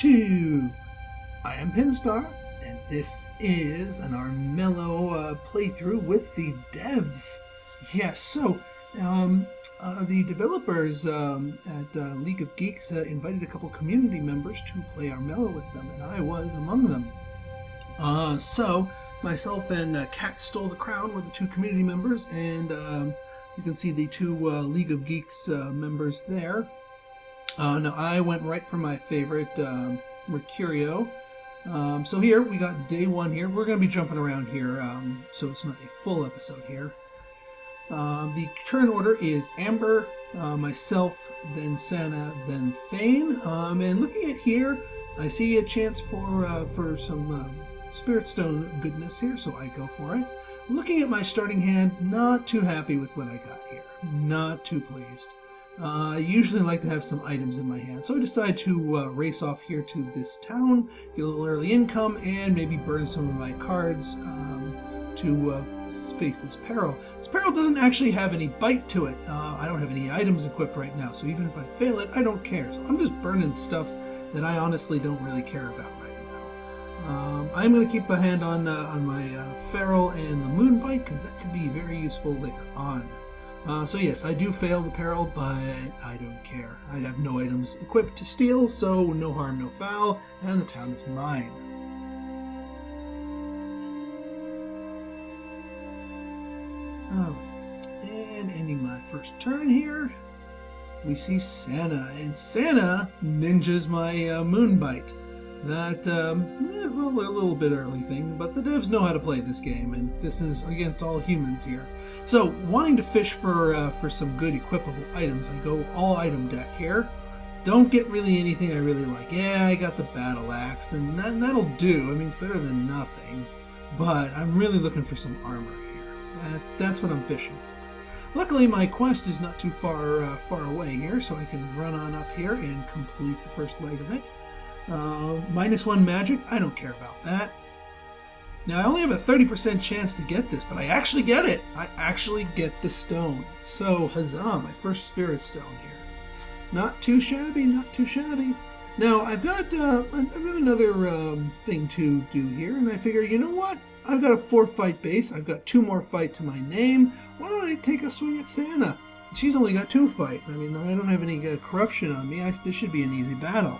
to I am Pinstar, and this is an Armello playthrough with the devs. Yes, so the developers at League of Geeks invited a couple community members to play Armello with them, and I was among them. So myself and Kat Stole the Crown were the two community members, and you can see the two League of Geeks members there. Now I went right for my favorite, Mercurio. So here we got day one here. We're going to be jumping around here, so it's not a full episode here. The turn order is Amber, myself, then Santa, then Thane. And looking at here, I see a chance for some Spirit Stone goodness here, so I go for it. Looking at my starting hand, not too happy with what I got here. Not too pleased. I usually like to have some items in my hand, so I decide to race off here to this town, get a little early income, and maybe burn some of my cards to face this peril. This peril doesn't actually have any bite to it. I don't have any items equipped right now, so even if I fail it, I don't care. So I'm just burning stuff that I honestly don't really care about right now. I'm going to keep a hand on my feral and the moonbite, because that could be very useful later on. So yes, I do fail the peril, but I don't care. I have no items equipped to steal, so no harm, no foul, and the town is mine. And ending my first turn here, we see Santa, and Santa ninjas my moonbite. That, well, a little bit early thing, but the devs know how to play this game, and this is against all humans here. So, wanting to fish for some good equipable items, I go all item deck here. Don't get really anything I really like. Yeah, I got the battle axe, and that'll do. I mean, it's better than nothing, but I'm really looking for some armor here. That's what I'm fishing for. Luckily, my quest is not too far away here, so I can run on up here and complete the first leg of it. -1 magic, I don't care about that. Now I only have a 30% chance to get this, but I actually get it. I actually get the stone. So huzzah, my first spirit stone here. Not too shabby, not too shabby. Now I've got another thing to do here, and I figure, you know what? I've got a 4-fight base. I've got 2 more fight to my name. Why don't I take a swing at Santa? She's only got 2 fight. I mean, I don't have any corruption on me. This should be an easy battle.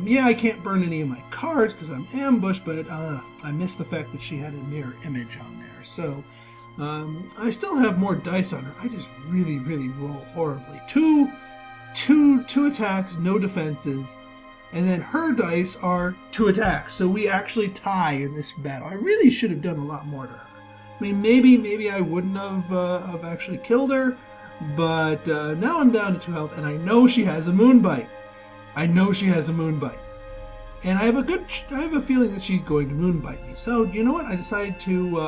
Yeah, I can't burn any of my cards because I'm ambushed, but I missed the fact that she had a mirror image on there. So I still have more dice on her. I just really, really roll horribly. Two attacks, no defenses, and then her dice are 2 attacks. So we actually tie in this battle. I really should have done a lot more to her. I mean, maybe I wouldn't have actually killed her, but now I'm down to 2 health, and I know she has a moonbite. I know she has a moonbite, and I have a feeling that she's going to moonbite me. So you know what? I decided to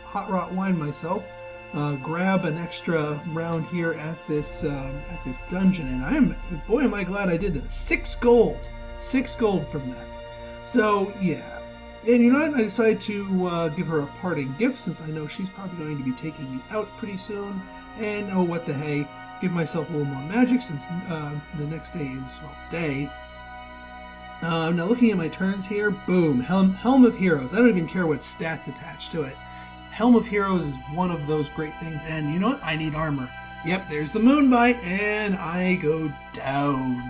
hot rot wine myself, grab an extra round here at this dungeon, and boy am I glad I did that. 6 gold from that. So yeah, and you know what? I decided to give her a parting gift since I know she's probably going to be taking me out pretty soon, and oh what the hey. Give myself a little more magic since the next day is, well, day. Now looking at my turns here, boom, Helm of Heroes. I don't even care what stats attached to it. Helm of Heroes is one of those great things, and you know what? I need armor. Yep, there's the moonbite, and I go down.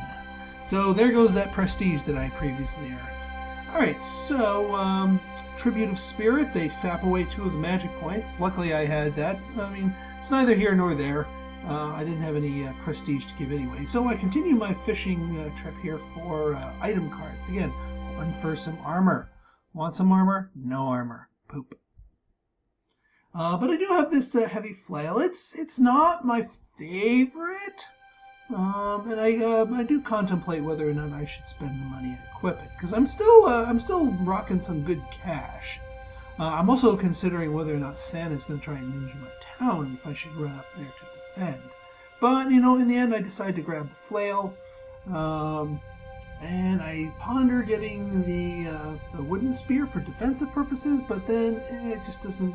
So there goes that prestige that I previously earned. Alright, so, Tribute of Spirit, they sap away 2 of the magic points. Luckily I had that. I mean, it's neither here nor there. I didn't have any prestige to give anyway. So I continue my fishing trip here for item cards. Again, hoping for some armor. Want some armor? No armor. Poop. But I do have this heavy flail. It's not my favorite. And I do contemplate whether or not I should spend the money and equip it. Because I'm still rocking some good cash. I'm also considering whether or not Santa's going to try and ninja my town, if I should run up there to defend. But, you know, in the end I decided to grab the flail, and I ponder getting the wooden spear for defensive purposes, but then it just doesn't,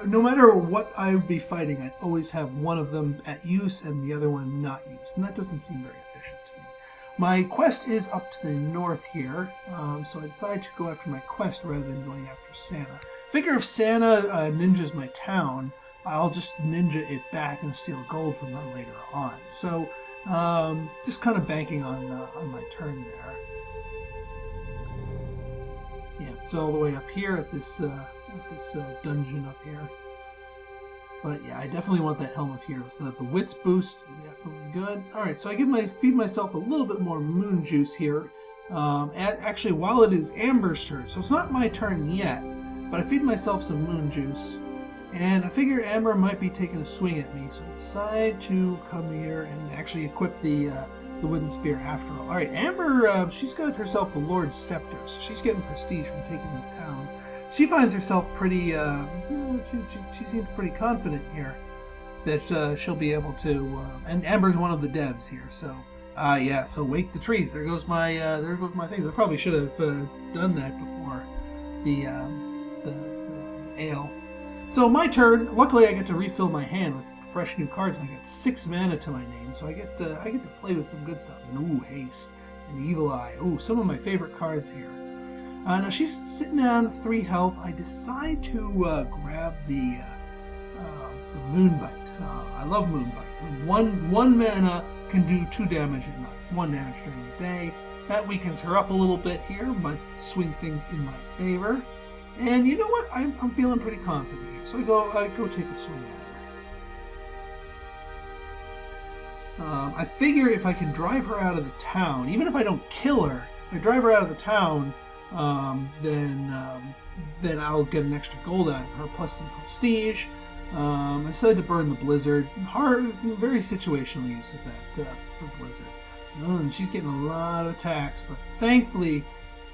no matter what I would be fighting, I'd always have one of them at use and the other one not use, and that doesn't seem very efficient to me. My quest is up to the north here, so I decided to go after my quest rather than going after Santa. Figure if Santa ninjas my town, I'll just ninja it back and steal gold from her later on. So, just kind of banking on my turn there. Yeah, it's all the way up here at this dungeon up here. But yeah, I definitely want that Helm of Heroes. The wits boost, definitely good. All right, so I feed myself a little bit more moon juice here. Actually, while it is Amber's turn, so it's not my turn yet, but I feed myself some moon juice, and I figure Amber might be taking a swing at me, so I decide to come here and actually equip the wooden spear after all. All right, Amber, she's got herself the Lord's Scepter, so she's getting prestige from taking these towns. She finds herself pretty, she seems pretty confident here that she'll be able to, and Amber's one of the devs here, so, yeah, so wake the trees. There goes my things. I probably should have done that before the ale. So my turn, luckily I get to refill my hand with fresh new cards, and I got 6 mana to my name, so I get to play with some good stuff. And ooh, Haste, and Evil Eye, ooh, some of my favorite cards here. Now she's sitting down 3 health. I decide to grab the Moonbite. I love Moonbite. One mana can do 2 damage at night, 1 damage during the day. That weakens her up a little bit here, might swing things in my favor. And you know what? I'm feeling pretty confident here, so I go take a swing at her. I figure if I can drive her out of the town, even if I don't kill her, if I drive her out of the town, then I'll get an extra gold out of her, plus some prestige. I decided to burn the Blizzard. Very situational use of that for Blizzard. And she's getting a lot of attacks, but thankfully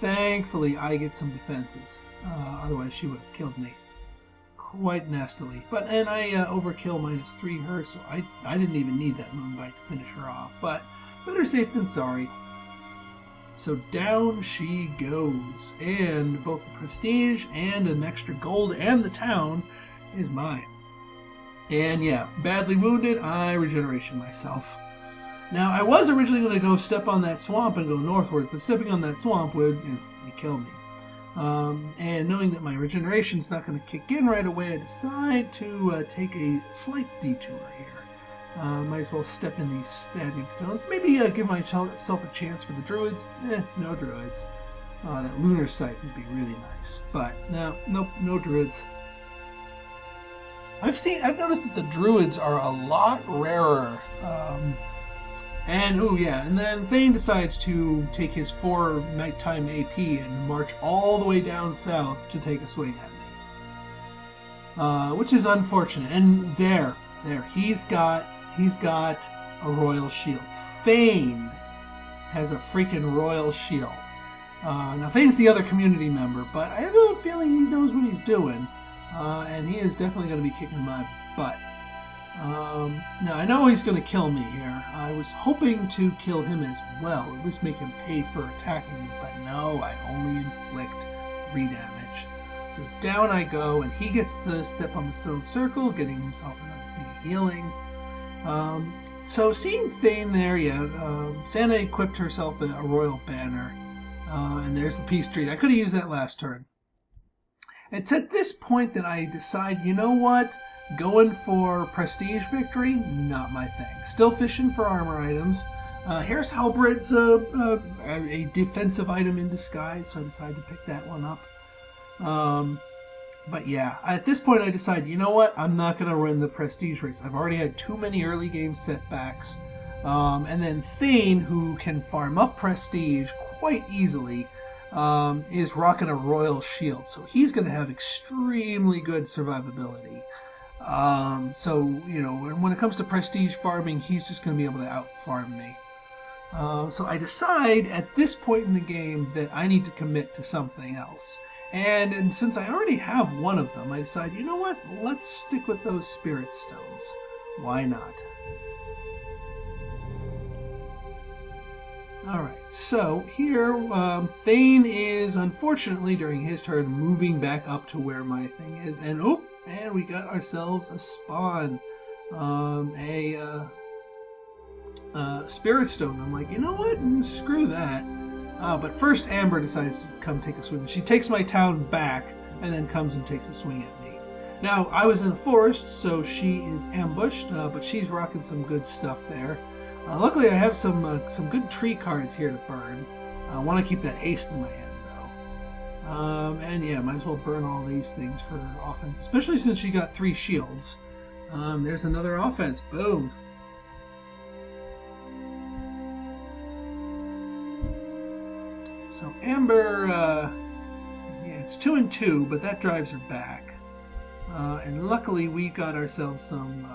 I get some defenses. Otherwise she would have killed me quite nastily. And I overkill -3 her, so I didn't even need that Moonbite to finish her off. But better safe than sorry. So down she goes, and both the prestige and an extra gold and the town is mine. And yeah, badly wounded, I regeneration myself. Now, I was originally going to go step on that swamp and go northward, but stepping on that swamp would instantly kill me. And knowing that my regeneration's not going to kick in right away, I decide to take a slight detour here. Might as well step in these standing stones. Maybe give myself a chance for the druids. No druids. That lunar scythe would be really nice. But nope, no druids. I've noticed that the druids are a lot rarer. And oh yeah, and then Thane decides to take his 4 nighttime AP and march all the way down south to take a swing at me. Which is unfortunate. And there, he's got a royal shield. Thane has a freaking royal shield. Now Thane's the other community member, but I have a feeling he knows what he's doing, and he is definitely going to be kicking my butt. Now I know he's going to kill me here. I was hoping to kill him as well, at least make him pay for attacking me, but no, I only inflict 3 damage. So down I go, and he gets to step on the stone circle, getting himself another thing of healing. So seeing Thane there, yeah, Santa equipped herself a royal banner, and there's the peace treaty. I could have used that last turn. It's at this point that I decide, you know what, going for prestige victory, not my thing. Still fishing for armor items. Here's Halberd's a defensive item in disguise, so I decided to pick that one up. But yeah, at this point I decided, you know what, I'm not going to run the prestige race. I've already had too many early game setbacks. And then Thane, who can farm up prestige quite easily, is rocking a royal shield. So he's going to have extremely good survivability. So, you know, when it comes to prestige farming, he's just going to be able to out-farm me. So I decide at this point in the game that I need to commit to something else. And since I already have one of them, I decide, you know what, let's stick with those spirit stones. Why not? Alright, so here, Thane is, unfortunately, during his turn, moving back up to where my thing is. And, and we got ourselves a spawn. Spirit Stone. I'm like, you know what? Screw that. But first, Amber decides to come take a swing. She takes my town back and then comes and takes a swing at me. Now, I was in the forest, so she is ambushed, but she's rocking some good stuff there. Luckily, I have some good tree cards here to burn. I want to keep that haste in my hand, though. And yeah, might as well burn all these things for offense, especially since she got 3 shields. There's another offense. Boom. So Amber, yeah, it's 2 and 2, but that drives her back. And luckily, we got ourselves some.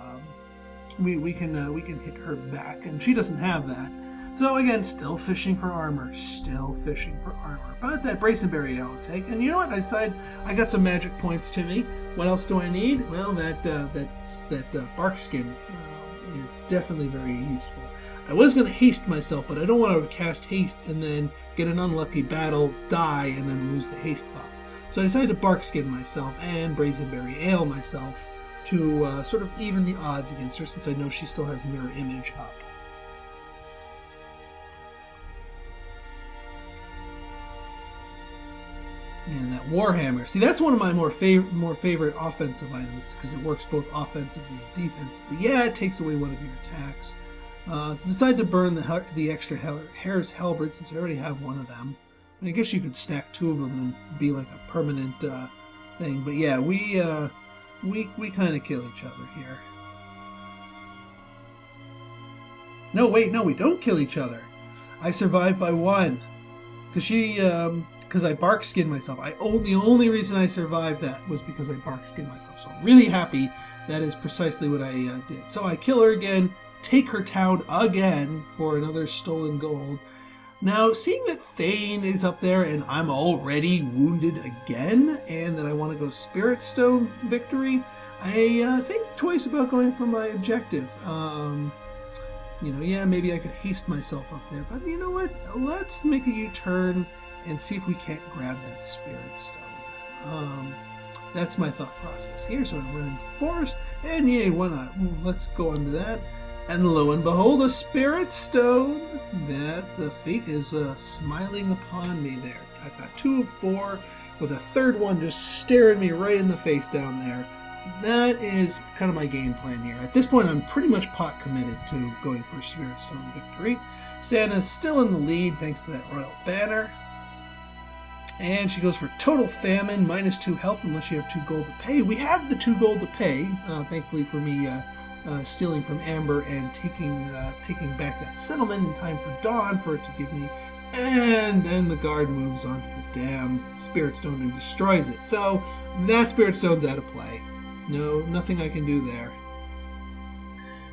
We can hit her back, and she doesn't have that. So again, still fishing for armor. Still fishing for armor. But that Bracenberry I'll take. And you know what? I decided I got some magic points to me. What else do I need? Well, that bark skin is definitely very useful. I was going to haste myself, but I don't want to cast haste and then get an unlucky battle, die, and then lose the haste buff. So I decided to bark skin myself and Brazenberry Ale myself to sort of even the odds against her, since I know she still has Mirror Image up. And that Warhammer. See, that's one of my more favorite offensive items, because it works both offensively and defensively. Yeah, it takes away one of your attacks. So I decided to burn the extra Hare's Halberd, since I already have one of them. And I guess you could stack 2 of them and be like a permanent thing. But yeah, we kind of kill each other here. No, wait, no, we don't kill each other. I survived by 1. Because I bark skinned myself. The only reason I survived that was because I bark skinned myself. So I'm really happy that is precisely what I did. So I kill her again, take her town again for another stolen gold. Now, seeing that Thane is up there and I'm already wounded again, and that I want to go Spirit Stone victory, I think twice about going for my objective. Yeah, maybe I could haste myself up there, but you know what? Let's make a U-turn and see if we can't grab that Spirit Stone. That's my thought process here. So I run into the forest, and yay, why not? Let's go into that. And lo and behold, a Spirit Stone! That the fate is smiling upon me there. I've got 2 of 4, with a third one just staring me right in the face down there. So that is kind of my game plan here. At this point, I'm pretty much pot committed to going for a Spirit Stone victory. Santa's still in the lead thanks to that Royal Banner. And she goes for Total Famine, -2 health unless you have 2 gold to pay. We have the 2 gold to pay, thankfully for me stealing from Amber and taking back that settlement in time for dawn for it to give me. And then the guard moves on to the damn Spirit Stone and destroys it. So that Spirit Stone's out of play. No, nothing I can do there.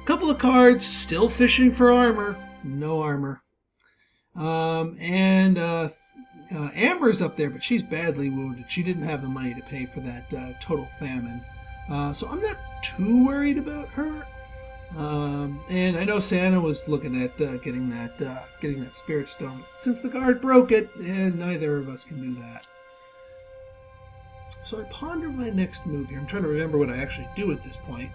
Couple of cards, still fishing for armor. No armor. Amber's up there, but she's badly wounded. She didn't have the money to pay for that Total Famine. So I'm not too worried about her. And I know Santa was looking at getting that Spirit Stone. Since the guard broke it, and neither of us can do that. So I ponder my next move here. I'm trying to remember what I actually do at this point.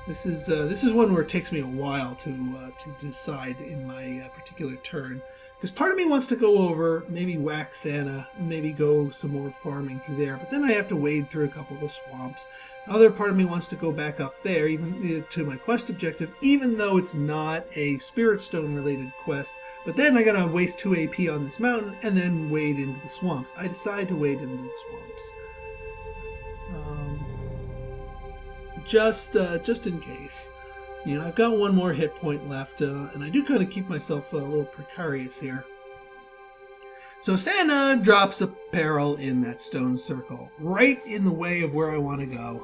This is one where it takes me a while to decide in my particular turn. Because part of me wants to go over, maybe whack Santa, maybe go some more farming through there, but then I have to wade through a couple of the swamps. The other part of me wants to go back up there, even to my quest objective, even though it's not a Spirit Stone related quest. But then I gotta waste 2 AP on this mountain and then wade into the swamps. I decide to wade into the swamps. Just in case. I've got 1 more hit point left, and I do kind of keep myself a little precarious here. So Santa drops a peril in that stone circle, right in the way of where I want to go.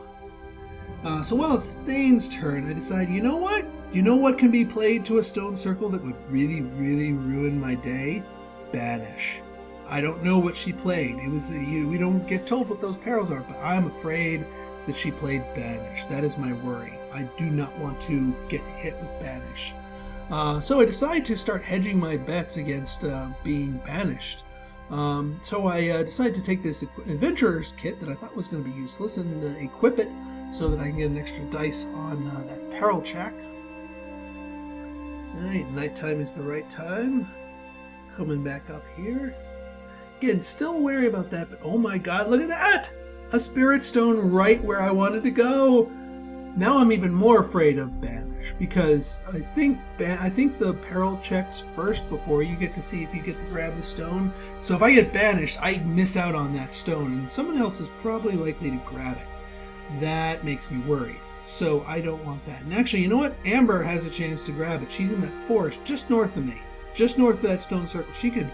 So while it's Thane's turn, I decide, you know what? You know what can be played to a stone circle that would really, really ruin my day? Banish. I don't know what she played. It was we don't get told what those perils are, but I'm afraid that she played Banish. That is my worry. I do not want to get hit with Banish. So I decide to start hedging my bets against being banished. So I decided to take this Adventurer's Kit that I thought was going to be useless and equip it so that I can get an extra dice on that peril check. Alright, nighttime is the right time. Coming back up here. Again, still wary about that, but oh my god, look at that! A spirit stone right where I wanted to go! Now I'm even more afraid of Banish, because I think the peril checks first before you get to see if you get to grab the stone. So if I get banished, I miss out on that stone, and someone else is probably likely to grab it. That makes me worried. So I don't want that. And actually, you know what? Amber has a chance to grab it. She's in that forest just north of me. Just north of that stone circle. She could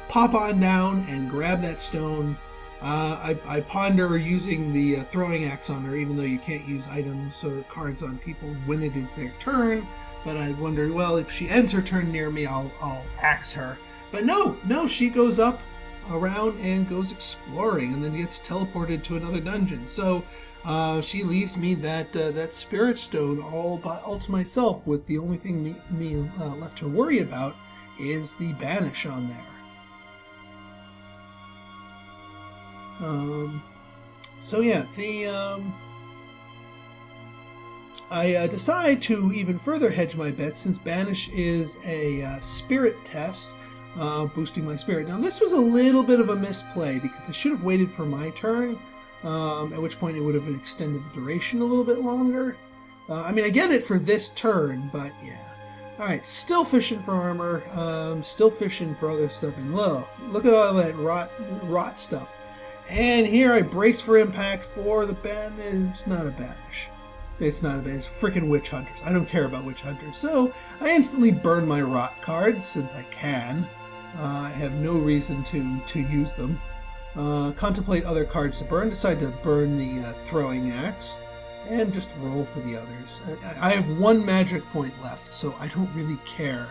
pop on down and grab that stone. I ponder using the throwing axe on her, even though you can't use items or cards on people when it is their turn. But I wonder, well, if she ends her turn near me, I'll axe her. But no, she goes up around and goes exploring, and then gets teleported to another dungeon. So she leaves me that spirit stone all to myself, with the only thing me left to worry about is the banish on there. So yeah, I decide to even further hedge my bets, since Banish is a spirit test, boosting my spirit. Now this was a little bit of a misplay, because I should have waited for my turn, at which point it would have extended the duration a little bit longer. I mean, I get it for this turn, but yeah. Alright, still fishing for armor, still fishing for other stuff, and look at all that rot stuff. And here I brace for impact for the banish. It's not a banish. It's not a banish. It's freaking witch hunters. I don't care about witch hunters. So I instantly burn my rot cards, since I can. I have no reason to use them. Contemplate other cards to burn. Decide to burn the throwing axe. And just roll for the others. I have one magic point left, so I don't really care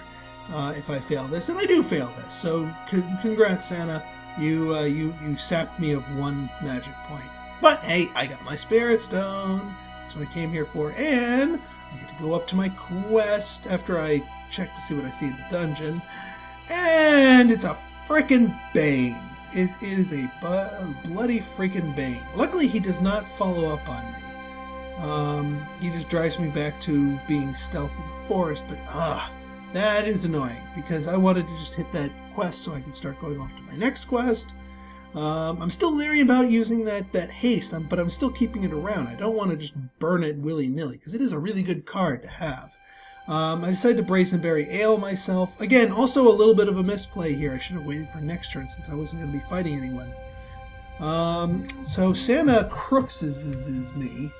if I fail this. And I do fail this. So congrats, Santa. You sapped me of one magic point. But hey, I got my spirit stone. That's what I came here for. And I get to go up to my quest after I check to see what I see in the dungeon. And it's a frickin' Bane. It is a bloody freaking Bane. Luckily, he does not follow up on me. He just drives me back to being stealth in the forest. But that is annoying, because I wanted to just hit that quest so I can start going off to my next quest. I'm still leery about using that haste, but I'm still keeping it around. I don't want to just burn it willy-nilly, because it is a really good card to have. I decided to Brazenberry Ale myself. Again, also a little bit of a misplay here. I should have waited for next turn, since I wasn't going to be fighting anyone. So Santa Crooks is me.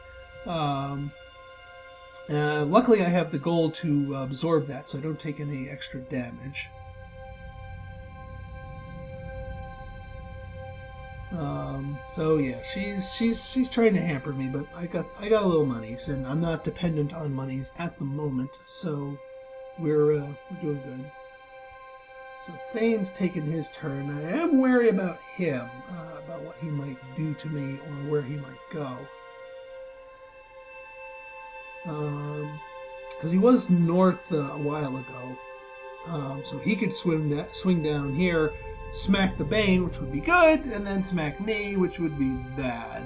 Luckily I have the gold to absorb that, so I don't take any extra damage. So yeah, she's trying to hamper me, but I got a little monies, and I'm not dependent on monies at the moment, so we're doing good. So Thane's taken his turn. I am wary about him, about what he might do to me or where he might go. Because he was north a while ago, so he could swing down here, smack the Bane, which would be good, and then smack me, which would be bad.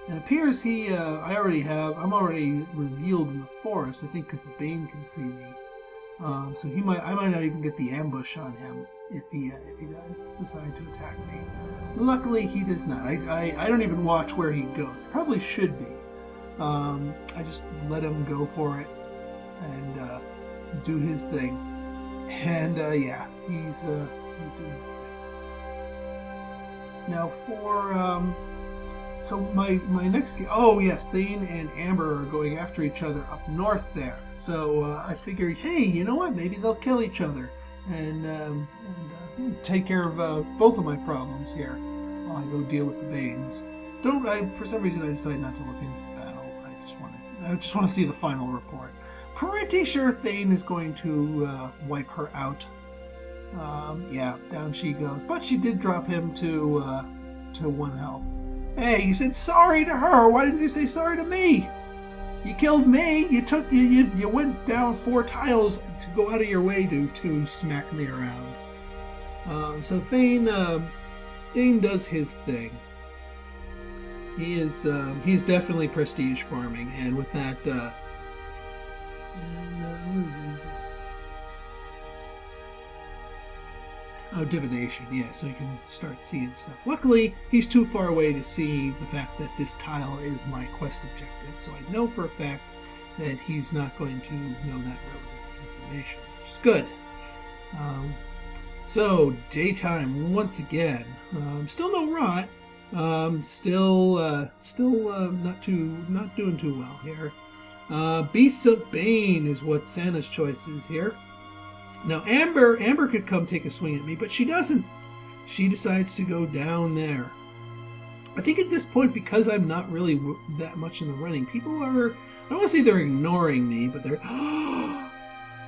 And it appears I'm already revealed in the forest, I think, because the Bane can see me. So I might not even get the ambush on him if he does decide to attack me. Luckily, he does not. I don't even watch where he goes. Probably should be. I just let him go for it and do his thing. And yeah, he's doing his thing. Now for so my next game. Oh yes, Thane and Amber are going after each other up north there. So I figured, hey, you know what? Maybe they'll kill each other and take care of both of my problems here while I go deal with the Banes. For some reason I decided not to look into the battle. I just want to see the final report. Pretty sure Thane is going to wipe her out. Yeah, down she goes. But she did drop him to 1 health. Hey, you said sorry to her. Why didn't you say sorry to me? You killed me. You went down 4 tiles to go out of your way to smack me around. So Thane does his thing. He is definitely prestige farming, and with that And losing. Oh, divination, yeah, so you can start seeing stuff. Luckily, he's too far away to see the fact that this tile is my quest objective, so I know for a fact that he's not going to know that relevant information, which is good. So, daytime once again. Still no rot. Still not doing too well here. Beasts of Bane is what Santa's choice is here. Now, Amber could come take a swing at me, but she doesn't. She decides to go down there. I think at this point, because I'm not really that much in the running, people are, I don't want to say they're ignoring me, but they're,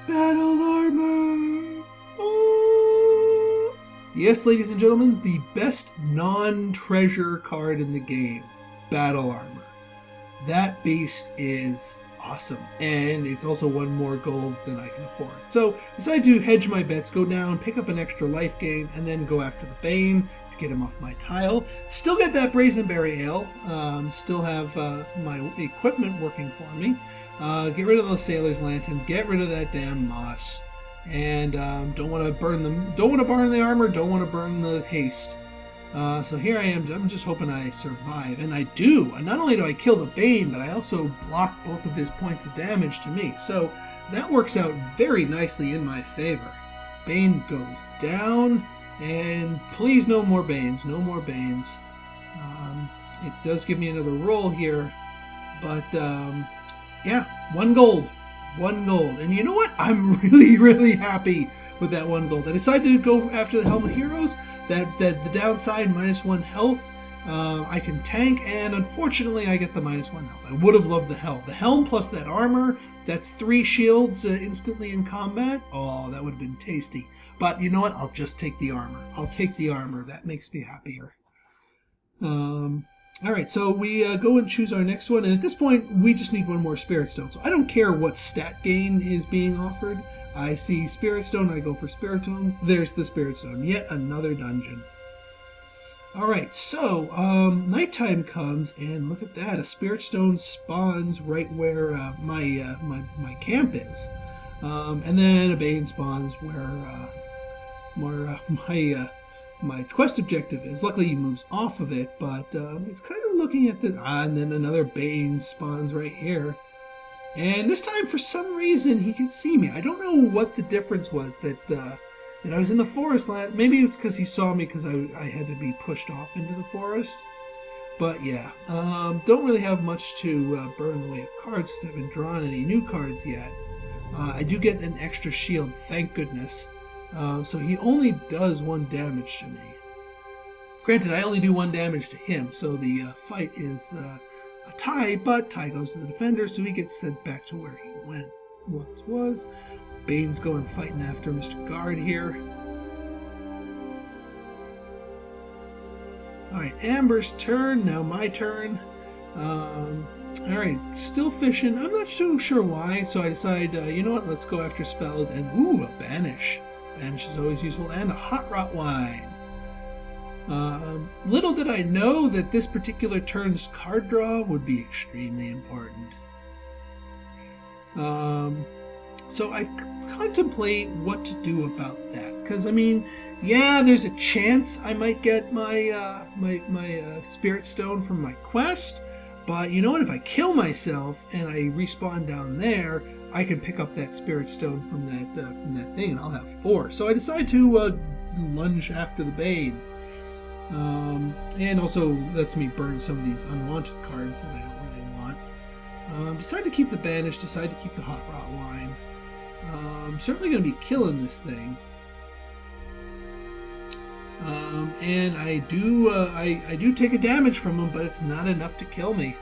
battle armor! Oh! Yes, ladies and gentlemen, the best non-treasure card in the game, battle armor. That beast is awesome, and it's also one more gold than I can afford. So decide to hedge my bets, go down, pick up an extra life gain, and then go after the Bane to get him off my tile. Still get that Brazenberry Ale, still have my equipment working for me. Get rid of the Sailor's Lantern, get rid of that damn moss, and don't want to burn the armor, don't want to burn the haste. So here I am, I'm just hoping I survive, and I do. And not only do I kill the Bane, but I also block both of his points of damage to me. So that works out very nicely in my favor. Bane goes down, and please no more Banes, no more Banes. It does give me another roll here, but yeah, 1 gold. 1 gold. And you know what? I'm really, really happy with that 1 gold. I decided to go after the Helm of Heroes. That the downside, -1 health, I can tank, and unfortunately I get the -1 health. I would have loved the Helm. The Helm plus that armor, that's 3 shields instantly in combat. Oh, that would have been tasty. But you know what? I'll just take the armor. I'll take the armor. That makes me happier. Alright, so we go and choose our next one, and at this point we just need 1 more Spirit Stone. So I don't care what stat gain is being offered. I see Spirit Stone, I go for Spirit Stone. There's the Spirit Stone. Yet another dungeon. Alright, so nighttime comes, and look at that. A Spirit Stone spawns right where my camp is. And then a Bane spawns where my quest objective is. Luckily he moves off of it, but it's kind of looking at this. And then another Bane spawns right here. And this time, for some reason, he can see me. I don't know what the difference was that I was in the forest. Maybe it's because he saw me because I had to be pushed off into the forest. But yeah, don't really have much to burn in the way of cards because I haven't drawn any new cards yet. I do get an extra shield, thank goodness. So he only does 1 damage to me. Granted, I only do 1 damage to him, so the fight is a tie, but tie goes to the defender, so he gets sent back to where he once was. Bane's going fighting after Mr. Guard here. Alright, Amber's turn, now my turn. Alright, still fishing. I'm not so sure why, so I decide, you know what, let's go after spells, and ooh, a Banish. Banish is always useful, and a Hot Rot Wine. Little did I know that this particular turn's card draw would be extremely important. So I contemplate what to do about that, because I mean, yeah, there's a chance I might get my Spirit Stone from my quest, but you know what? If I kill myself and I respawn down there, I can pick up that Spirit Stone from that thing, and I'll have 4. So I decide to lunge after the Bane. And also lets me burn some of these unwanted cards that I don't really want. Decide to keep the Banish, decide to keep the Hot Rot Wine. I'm certainly going to be killing this thing. And I do take a damage from him, but it's not enough to kill me.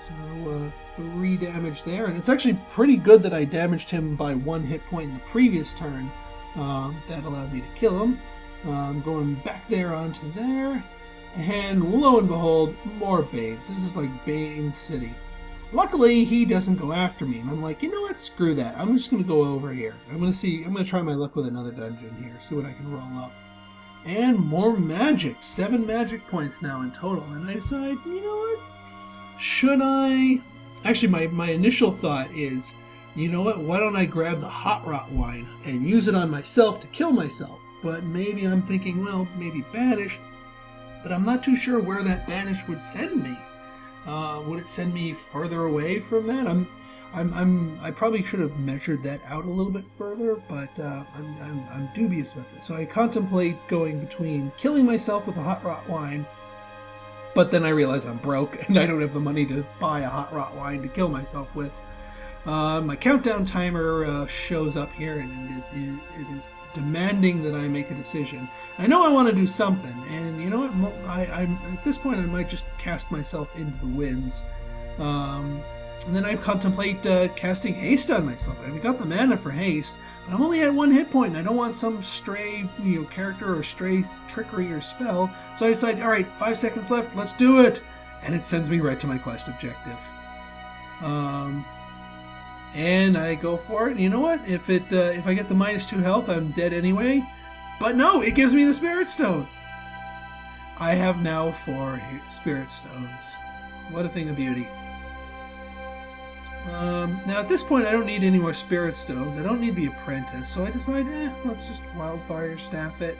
So 3 damage there, and it's actually pretty good that I damaged him by 1 hit point in the previous turn. That allowed me to kill him. Going back there onto there, and lo and behold, more Banes. This is like Bane City. Luckily, he doesn't go after me, and I'm like, you know what? Screw that. I'm just going to go over here. I'm going to try my luck with another dungeon here, see what I can roll up. And more magic. 7 magic points now in total, and I decide, you know what? Should I Actually, my initial thought is, you know what, why don't I grab the hot rot wine and use it on myself to kill myself? But maybe I'm thinking, well, maybe banish, but I'm not too sure where that banish would send me. Would it send me further away from that? I probably should have measured that out a little bit further, but I'm dubious about this. So I contemplate going between killing myself with a hot rot wine, but then I realize I'm broke and I don't have the money to buy a hot rot wine to kill myself with. My countdown timer shows up here, and it is demanding that I make a decision. I know I want to do something, and you know what? I'm at this point I might just cast myself into the winds. And then I contemplate casting haste on myself. I've got the mana for haste, but I'm only at 1 hit point, and I don't want some stray character or stray trickery or spell. So I decide, all right, 5 seconds left, let's do it, and it sends me right to my quest objective. And I go for it. And you know what? If I get the -2 health, I'm dead anyway. But no, it gives me the Spirit Stone. I have now 4 Spirit Stones. What a thing of beauty. Now at this point I don't need any more Spirit Stones. I don't need the Apprentice, so I decide, let's just Wildfire Staff it.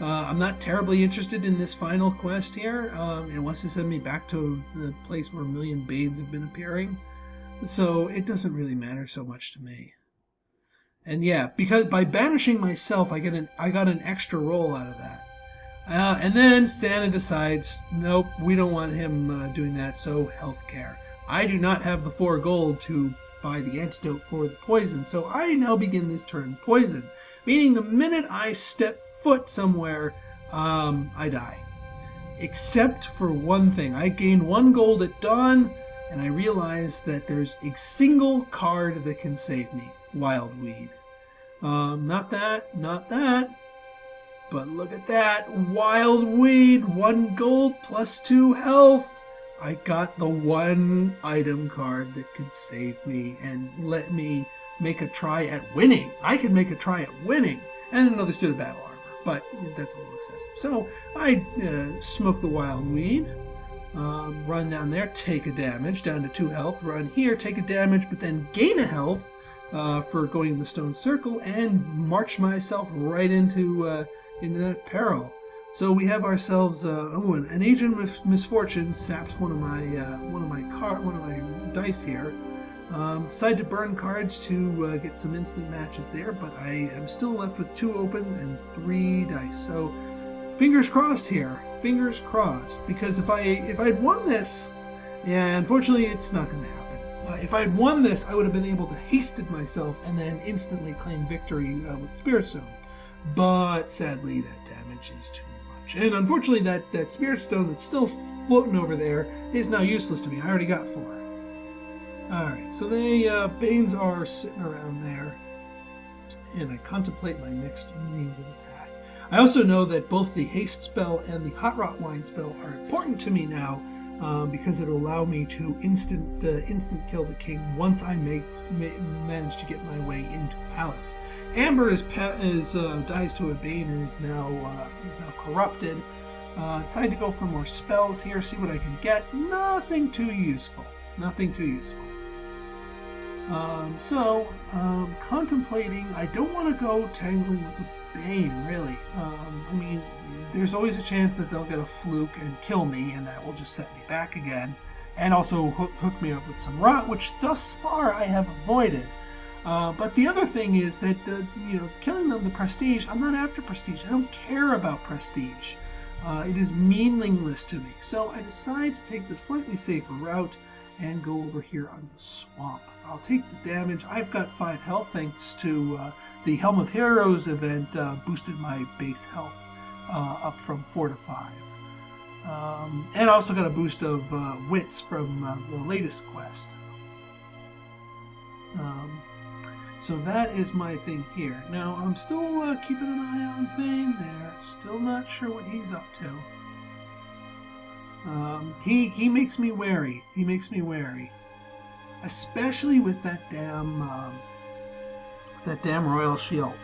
I'm not terribly interested in this final quest here. It wants to send me back to the place where a million Banes have been appearing. So it doesn't really matter so much to me. And yeah, because by banishing myself, I got an extra roll out of that. And then Santa decides, nope, we don't want him doing that, so healthcare. I do not have the 4 gold to buy the antidote for the poison, so I now begin this turn poison, meaning the minute I step foot somewhere, I die. Except for one thing. I gain 1 gold at dawn, and I realize that there's a single card that can save me. Wildweed. Not that. But look at that. Wildweed, 1 gold plus 2 health. I got the 1 item card that could save me and let me make a try at winning. I could make a try at winning. And another suit of battle armor, but that's a little excessive. So I smoke the Wildweed. Run down there, take a damage, down to 2 health. Run here, take a damage, but then gain a health for going in the stone circle, and march myself right into that peril. So we have ourselves an agent of misfortune saps one of my dice here. Decide to burn cards to get some instant matches there, but I am still left with 2 opens and 3 dice. So fingers crossed here. Fingers crossed, because if I'd won this, yeah, unfortunately it's not going to happen. If I'd won this, I would have been able to hasted myself and then instantly claim victory with Spirit Stone. But sadly, that damage is too much. And unfortunately, that Spirit Stone that's still floating over there is now useless to me. I already got 4. Alright, so the Banes are sitting around there, and I contemplate my next means of attack. I also know that both the haste spell and the hot rot wine spell are important to me now, because it'll allow me to instant kill the king once I manage to get my way into the palace. Amber dies to a Bane and is now corrupted. Decide to go for more spells here, see what I can get. Nothing too useful. Contemplating. I don't want to go tangling with the Bane, really. There's always a chance that they'll get a fluke and kill me, and that will just set me back again, and also hook me up with some rot, which thus far I have avoided. But the other thing is that killing them, the prestige. I'm not after prestige. I don't care about prestige. It is meaningless to me. So I decide to take the slightly safer route and go over here on the swamp. I'll take the damage. I've got 5 health thanks to the Helm of Heroes event boosted my base health up from 4 to 5. And also got a boost of wits from the latest quest. So that is my thing here. Now I'm still keeping an eye on Thane there. Still not sure what he's up to. He makes me wary. Especially with that damn royal shield.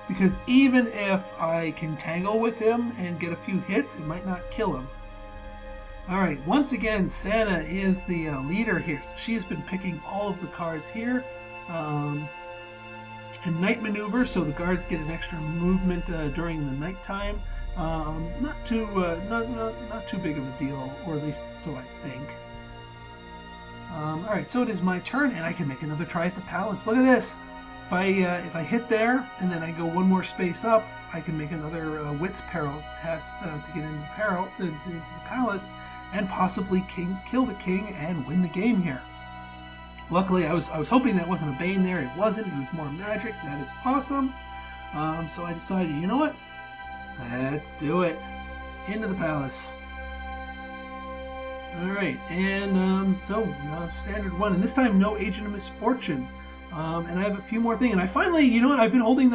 Because even if I can tangle with him and get a few hits, it might not kill him. Alright, once again, Santa is the leader here. So she has been picking all of the cards here. And night maneuver, so the guards get an extra movement during the nighttime. Not too big of a deal, or at least so I think. Alright, so it is my turn, and I can make another try at the palace. Look at this! If I hit there, and then I go one more space up, I can make another wits peril test to get into the palace, and possibly kill the king and win the game here. Luckily, I was hoping that wasn't a Bane there. It wasn't. It was more magic. That is awesome. So I decided, you know what? Let's do it. Into the palace. Alright, and standard one. And this time, no Agent of Misfortune. And I have a few more things. And I finally, you know what? I've been holding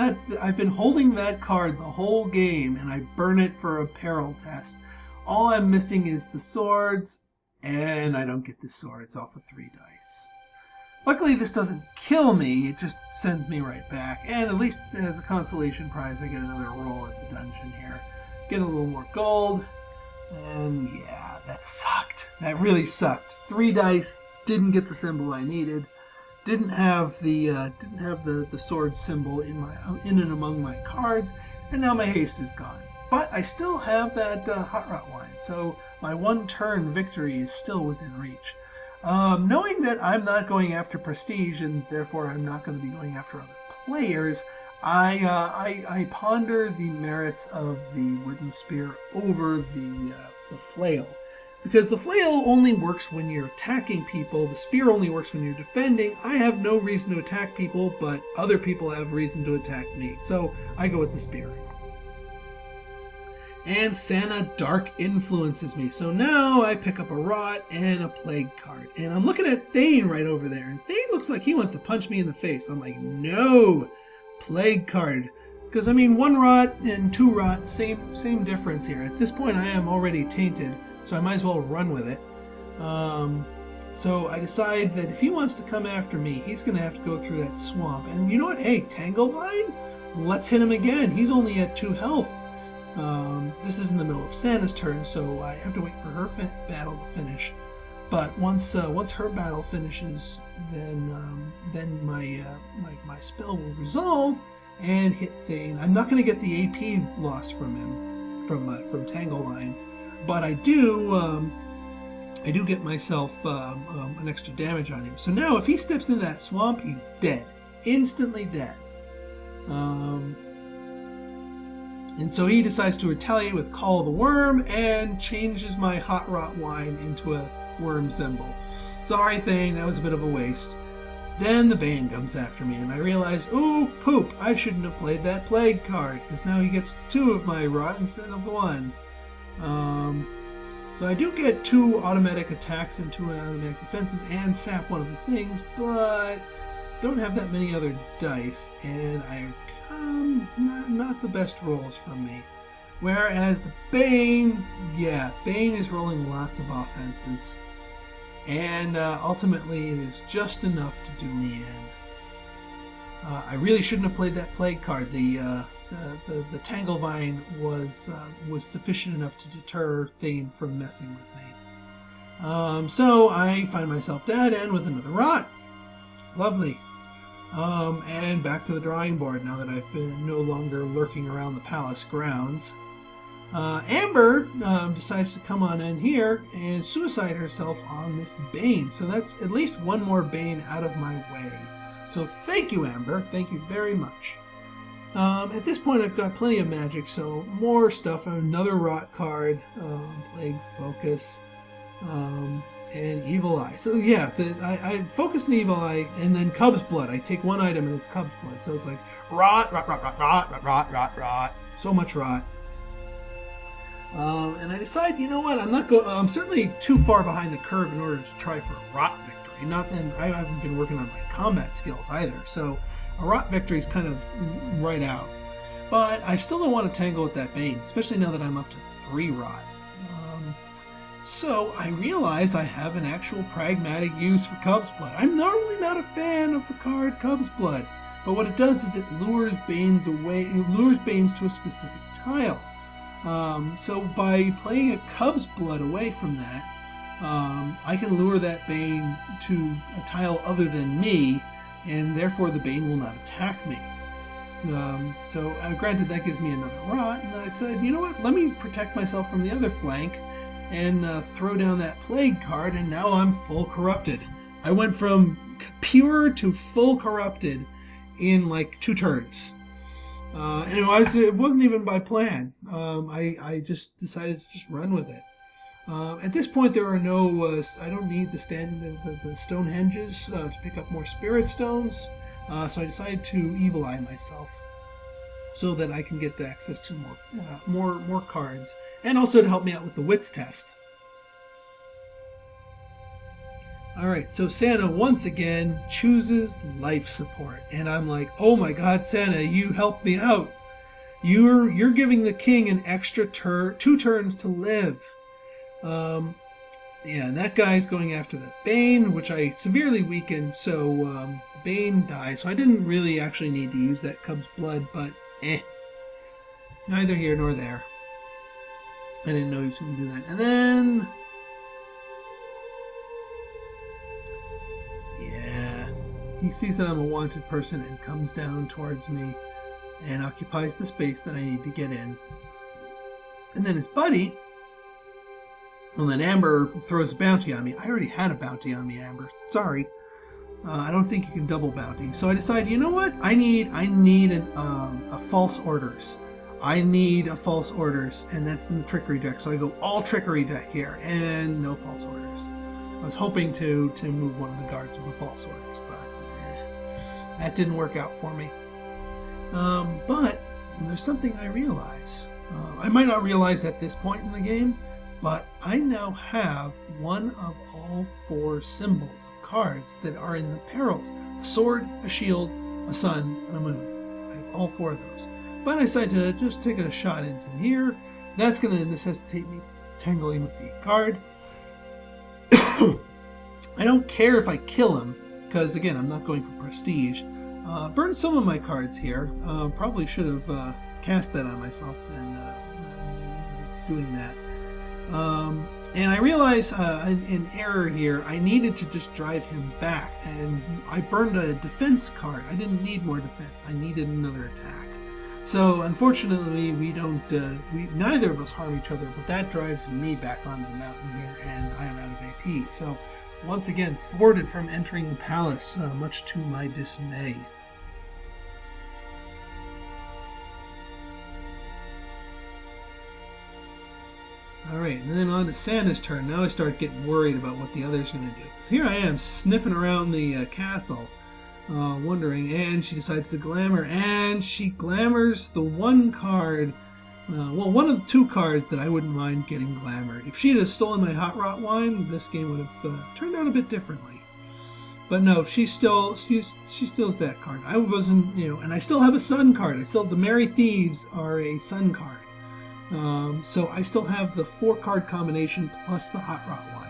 that card the whole game, and I burn it for a peril test. All I'm missing is the swords, and I don't get the swords off of 3 dice. Luckily, this doesn't kill me, it just sends me right back. And at least as a consolation prize, I get another roll at the dungeon here. Get a little more gold. And yeah, that sucked. That really sucked. 3 dice, didn't get the symbol I needed. Didn't have the sword symbol in and among my cards, and now my haste is gone. But I still have that hot rot wine, so my 1-turn victory is still within reach. Knowing that I'm not going after prestige, and therefore I'm not going to be going after other players, I ponder the merits of the wooden spear over the flail. Because the flail only works when you're attacking people, the spear only works when you're defending. I have no reason to attack people, but other people have reason to attack me, so I go with the spear. And Santa Dark influences me. So now I pick up a Rot and a Plague card. And I'm looking at Thane right over there. And Thane looks like he wants to punch me in the face. I'm like, no! Plague card. Because, I mean, 1 Rot and 2 Rot, same difference here. At this point, I am already tainted, so I might as well run with it. So I decide that if he wants to come after me, he's going to have to go through that swamp. And you know what? Hey, Tanglevine? Let's hit him again. He's only at 2 health. This is in the middle of Santa's turn, so I have to wait for her battle to finish. But once her battle finishes, then my spell will resolve and hit Thane. I'm not going to get the AP loss from him from Tanglevine, but I do get myself an extra damage on him. So now if he steps into that swamp, he's dead, instantly dead. And so he decides to retaliate with Call of the Worm and changes my Hot Rot Wine into a worm symbol. Sorry, Thane, that was a bit of a waste. Then the Bane comes after me, and I realize, ooh, poop, I shouldn't have played that Plague card, because now he gets 2 of my Rot instead of 1. So I do get 2 automatic attacks and 2 automatic defenses and sap one of his things, but don't have that many other dice, and not the best rolls from me. Whereas the Bane, yeah, Bane is rolling lots of offenses, and ultimately it is just enough to do me in. I really shouldn't have played that Plague card. The Tanglevine was sufficient enough to deter Thane from messing with me. So I find myself dead and with another Rot. Lovely. And back to the drawing board now that I've been no longer lurking around the palace grounds. Amber decides to come on in here and suicide herself on this Bane. So that's at least 1 more Bane out of my way. So thank you, Amber. Thank you very much. At this point, I've got plenty of magic, so more stuff. Another Rot card, Plague Focus, and Evil Eye. So yeah, I focus on Evil Eye, and then Cub's Blood. I take 1 item, and it's Cub's Blood. So it's like Rot. So much Rot. And I decide, you know what? I'm certainly too far behind the curve in order to try for a Rot victory. And I haven't been working on my combat skills either. So a Rot victory is kind of right out. But I still don't want to tangle with that Bane, especially now that I'm up to 3 Rot. So I realize I have an actual pragmatic use for Cub's Blood. I'm normally not a fan of the card Cub's Blood, but what it does is it lures Banes away. It lures Banes to a specific tile. So by playing a Cub's Blood away from that, I can lure that Bane to a tile other than me, and therefore the Bane will not attack me. So granted, that gives me another rot, and then I said, you know what, let me protect myself from the other flank and throw down that Plague card, and now I'm full corrupted. I went from pure to full corrupted in like 2 turns. And it wasn't even by plan. I just decided to just run with it. At this point, there are no. I don't need the Stonehenges to pick up more Spirit Stones, so I decided to Evil Eye myself, so that I can get access to more cards, and also to help me out with the Wits test. Alright, so Santa once again chooses life support, and I'm like, oh my god, Santa, you helped me out. You're giving the king an extra 2 turns to live. Yeah, that guy's going after the Bane, which I severely weakened, so Bane dies. So I didn't really actually need to use that Cub's Blood, but neither here nor there. I didn't know he was going to do that. And then... yeah, he sees that I'm a wanted person and comes down towards me and occupies the space that I need to get in. And then his buddy... well, then Amber throws a bounty on me. I already had a bounty on me, Amber. Sorry. I don't think you can double bounty. So I decided, you know what? I need a false orders. I need a false orders, and that's in the trickery deck. So I go all trickery deck here, and no false orders. I was hoping to move one of the guards with the false orders, but that didn't work out for me. But there's something I realize. I might not realize at this point in the game, but I now have one of all 4 symbols of cards that are in the perils. A sword, a shield, a sun, and a moon. I have all 4 of those. But I decided to just take a shot into here. That's going to necessitate me tangling with the guard. I don't care if I kill him, because again, I'm not going for prestige. Burn some of my cards here. Probably should have cast that on myself than doing that. And I realized an error here. I needed to just drive him back, and I burned a defense card. I didn't need more defense. I needed another attack. So unfortunately, neither of us harm each other, but that drives me back onto the mountain here, and I am out of AP. So once again, thwarted from entering the palace, much to my dismay. Alright, and then on to Santa's turn. Now I start getting worried about what the other's going to do. So here I am, sniffing around the castle, wondering, and she decides to glamour, and she glamours the one card, one of the 2 cards that I wouldn't mind getting glamored. If she had stolen my Hot Rot Wine, this game would have turned out a bit differently. But no, she steals that card. I wasn't, and I still have a Sun card. The Merry Thieves are a Sun card. So I still have the 4-card combination plus the Hot Rot Wine.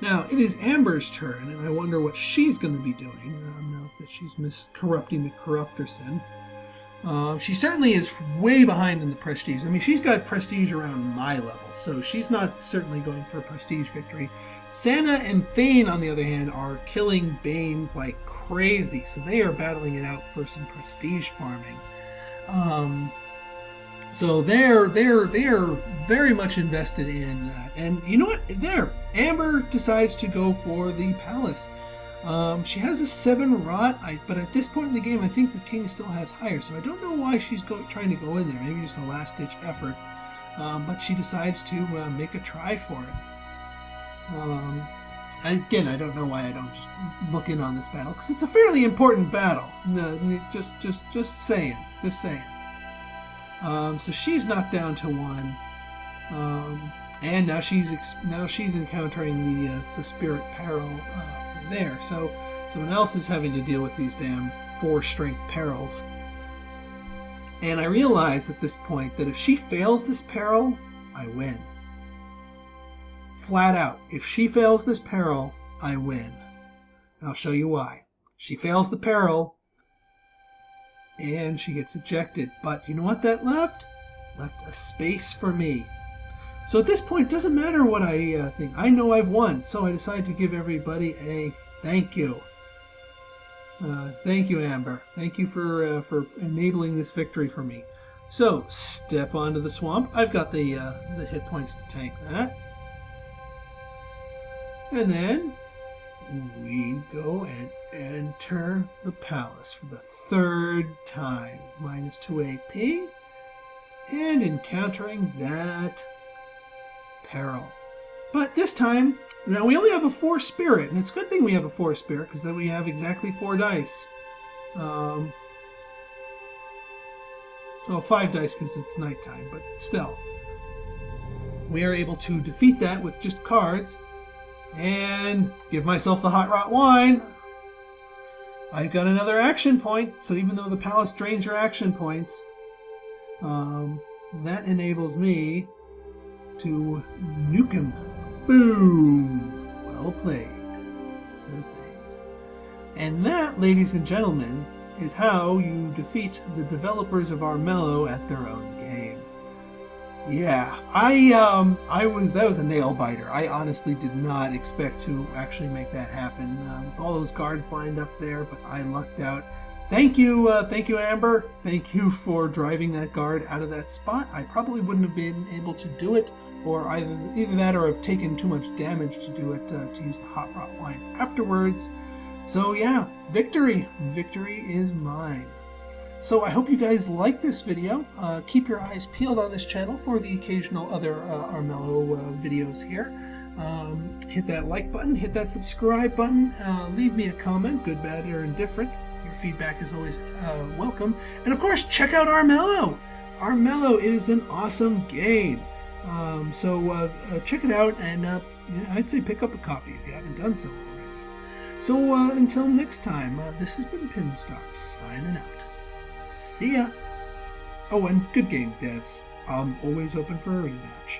Now, it is Amber's turn, and I wonder what she's going to be doing now that she's Miss Corrupty McCorrupterson. She certainly is way behind in the prestige. I mean, she's got prestige around my level, so she's not certainly going for a prestige victory. Santa and Thane, on the other hand, are killing Banes like crazy, so they are battling it out for some prestige farming. So they're very much invested in that. And you know what? Amber decides to go for the palace. She has a 7 rot, but at this point in the game, I think the king still has higher. So I don't know why she's trying to go in there. Maybe just a last-ditch effort. But she decides to make a try for it. Again, I don't know why I don't just look in on this battle, because it's a fairly important battle. No, just saying. Just saying. So she's knocked down to 1, and now she's encountering the spirit peril from there. So someone else is having to deal with these damn 4-strength perils. And I realize at this point that if she fails this peril, I win. Flat out, if she fails this peril, I win. And I'll show you why. She fails the peril, and she gets ejected. But you know what that left? Left a space for me. So at this point, it doesn't matter what I think. I know I've won, so I decide to give everybody a thank you. Thank you, Amber. Thank you for enabling this victory for me. So, step onto the swamp. I've got the hit points to tank that. And then we go and enter the palace for the third time. -2 AP. And encountering that peril. But this time, now we only have a 4 spirit, and it's a good thing we have a 4 spirit, because then we have exactly 4 dice. Well, 5 dice because it's nighttime, but still. We are able to defeat that with just cards, and give myself the hot rot wine. I've got another action point, so even though the palace drains your action points, that enables me to nuke him. Boom! Well played, says they. And that, ladies and gentlemen, is how you defeat the developers of Armello at their own game. Yeah, that was a nail biter. I honestly did not expect to actually make that happen with all those guards lined up there, but I lucked out. Thank you, Amber. Thank you for driving that guard out of that spot. I probably wouldn't have been able to do it, or either that or have taken too much damage to do it, to use the hot rot wine afterwards. So yeah, victory. Victory is mine. So I hope you guys like this video. Keep your eyes peeled on this channel for the occasional other Armello videos here. Hit that like button, hit that subscribe button, leave me a comment, good, bad, or indifferent. Your feedback is always welcome. And of course, check out Armello! Armello, it is an awesome game. So check it out, and I'd say pick up a copy if you haven't done so already. So until next time, this has been Pinstar, signing out. See ya! Oh, and good game, devs. I'm always open for a rematch.